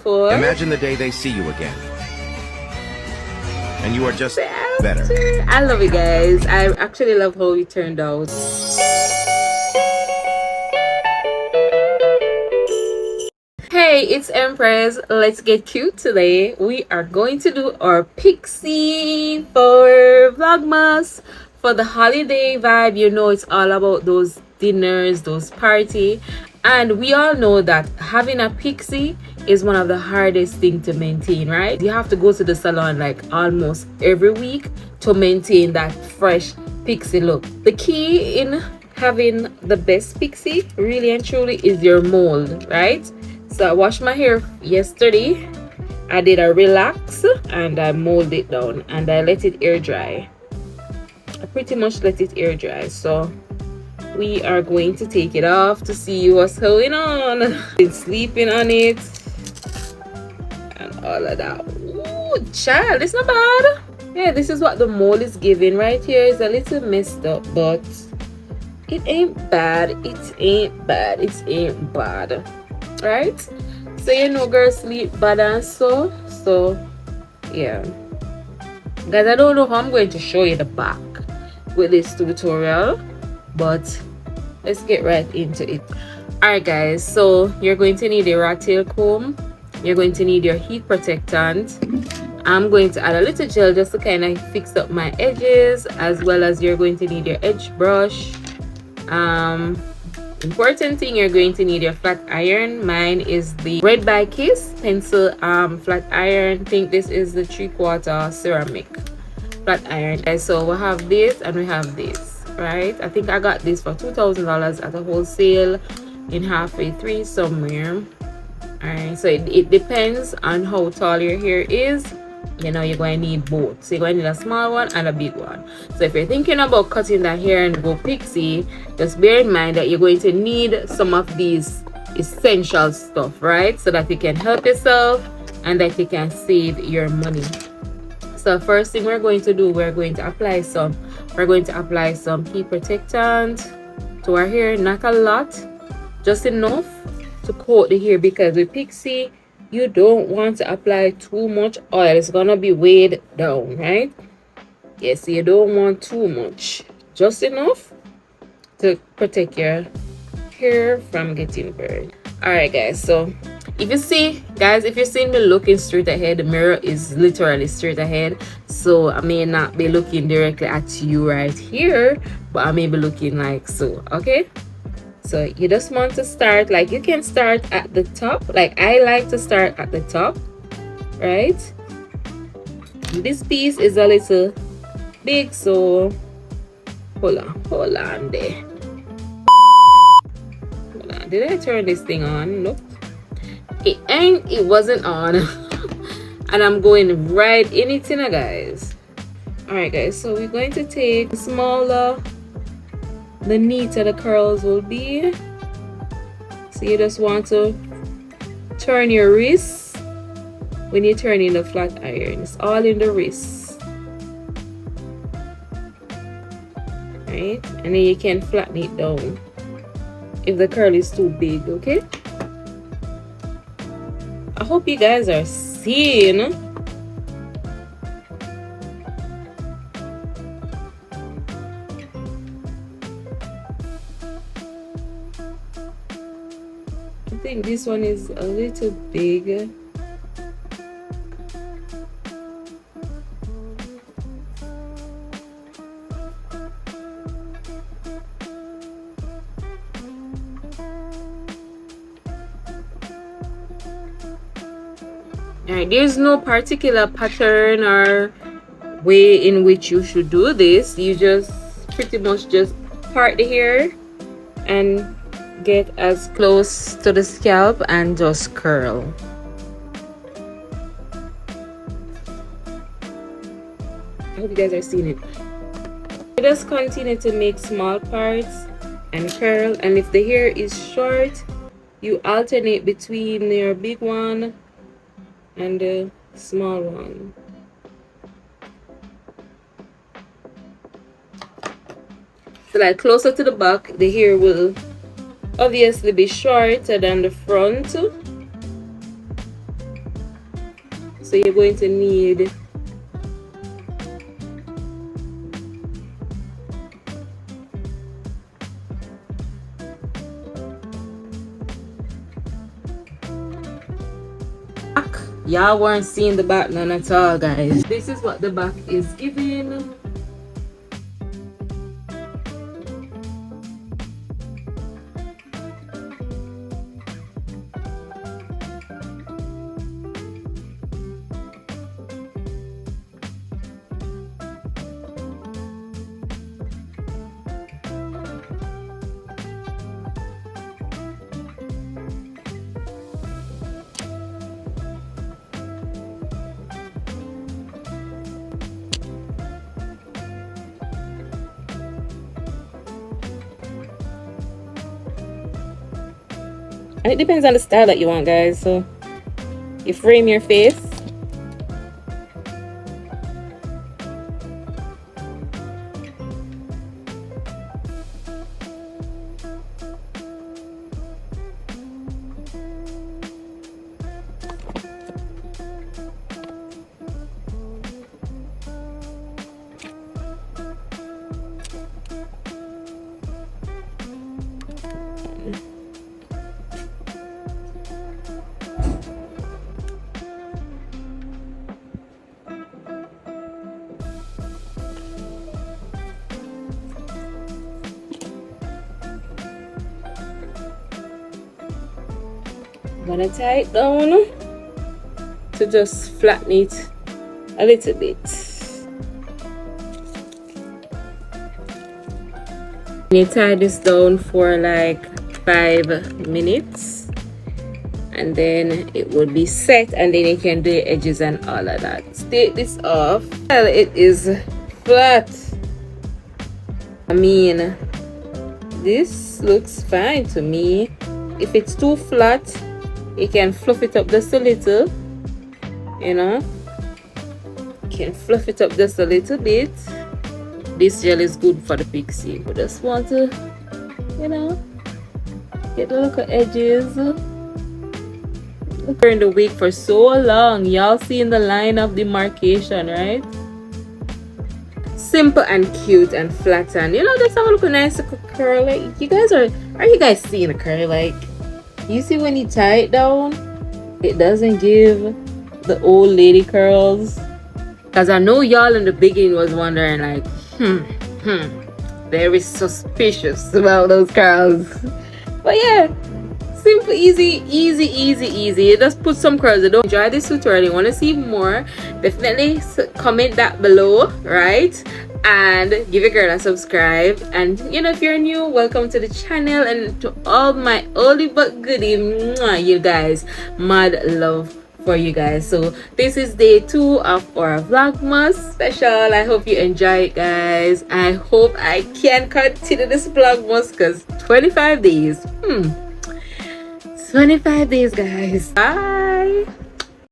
before. Imagine the day they see you again. And you are just better. I love it, guys. I actually love how it turned out. Hey, it's Empress. Let's get cute today. We are going to do our Pixie for Vlogmas. For the holiday vibe, you know, it's all about those dinners, those party. And we all know that having a Pixie is one of the hardest things to maintain, right? You have to go to the salon like almost every week to maintain that fresh Pixie look. The key in having the best Pixie, really and truly, is your mold, right? So I washed my hair yesterday. I did a relax and I molded it down and I let it air dry. I pretty much let it air dry. So we are going to take it off to see what's going on. Been sleeping on it and all of that. Ooh, child, it's not bad. Yeah, this is what the mold is giving right here. It's a little messed up, but it ain't bad. It ain't bad. It ain't bad. Right? So you know, girls sleep bad and so yeah. Guys, I don't know how I'm going to show you the back with this tutorial, but let's get right into it. Alright guys, so you're going to need a rat tail comb, you're going to need your heat protectant. I'm going to add a little gel just to kind of fix up my edges, as well as you're going to need your edge brush. Important thing, you're going to need your flat iron. Mine is the Red by Kiss pencil flat iron. I think this is the 3/4 ceramic flat iron. Okay, so we have this and we have this, right? I think I got this for $2,000 at a wholesale in halfway 3 somewhere. All right, so it depends on how tall your hair is. You know, you're going to need both. So you're going to need a small one and a big one. So if you're thinking about cutting the hair and go Pixie, just bear in mind that you're going to need some of these essential stuff, right? So that you can help yourself and that you can save your money. So first thing we're going to do, we're going to apply some heat protectant to our hair. Not a lot, just enough to coat the hair, because with Pixie, you don't want to apply too much oil. It's gonna be weighed down, right? Yes, you don't want too much, just enough to protect your hair from getting burned. All right guys, so if you see me looking straight ahead, the mirror is literally straight ahead, so I may not be looking directly at you right here, but I may be looking like so. Okay, so you just want to start, like you can start at the top, like I like to start at the top, right? This piece is a little big, so hold on there. Hold on. Did I turn this thing on? Nope. It wasn't on. And I'm going right in it, guys. Alright guys, so we're going to take smaller, the neater the curls will be. So you just want to turn your wrists when you're turning the flat iron. It's all in the wrists, right? And then you can flatten it down if the curl is too big. Okay, I hope you guys are seeing. I think this one is a little big. Alright, there's no particular pattern or way in which you should do this. You just pretty much just part the hair and get as close to the scalp and just curl. I hope you guys are seeing it. You just continue to make small parts and curl, and if the hair is short, you alternate between your big one and the small one. So like closer to the back, the hair will obviously be shorter than the front, So you're going to need back. Y'all weren't seeing the back none at all, guys. This is what the back is giving. And it depends on the style that you want, guys. So you frame your face. I'm gonna tie it down to just flatten it a little bit. You tie this down for like 5 minutes and then it will be set, and then you can do the edges and all of that. Take this off. Well, it is flat. I mean, this looks fine to me. If it's too flat, you can fluff it up just a little, you know. You can fluff it up just a little bit. This gel is good for the Pixie. We just want to, you know, get the little edges. We're in the wig for so long. Y'all seeing the line of demarcation, right? Simple and cute and flattened. You know, just have a look nice little curl. Like, you guys are you guys seeing a curl? Like, you see when you tie it down, it doesn't give the old lady curls. Because I know y'all in the beginning was wondering like, very suspicious about those curls. But yeah, simple, easy. You just put some curls. You don't enjoy this tutorial, you want to see more, definitely comment that below, right? And give a girl a subscribe. And you know, if you're new, welcome to the channel. And to all my oldie but goodie, you guys, mad love for you guys. So this is day 2 of our Vlogmas special. I hope you enjoy it, guys. I hope I can continue this Vlogmas because 25 days 25 days, guys. Bye.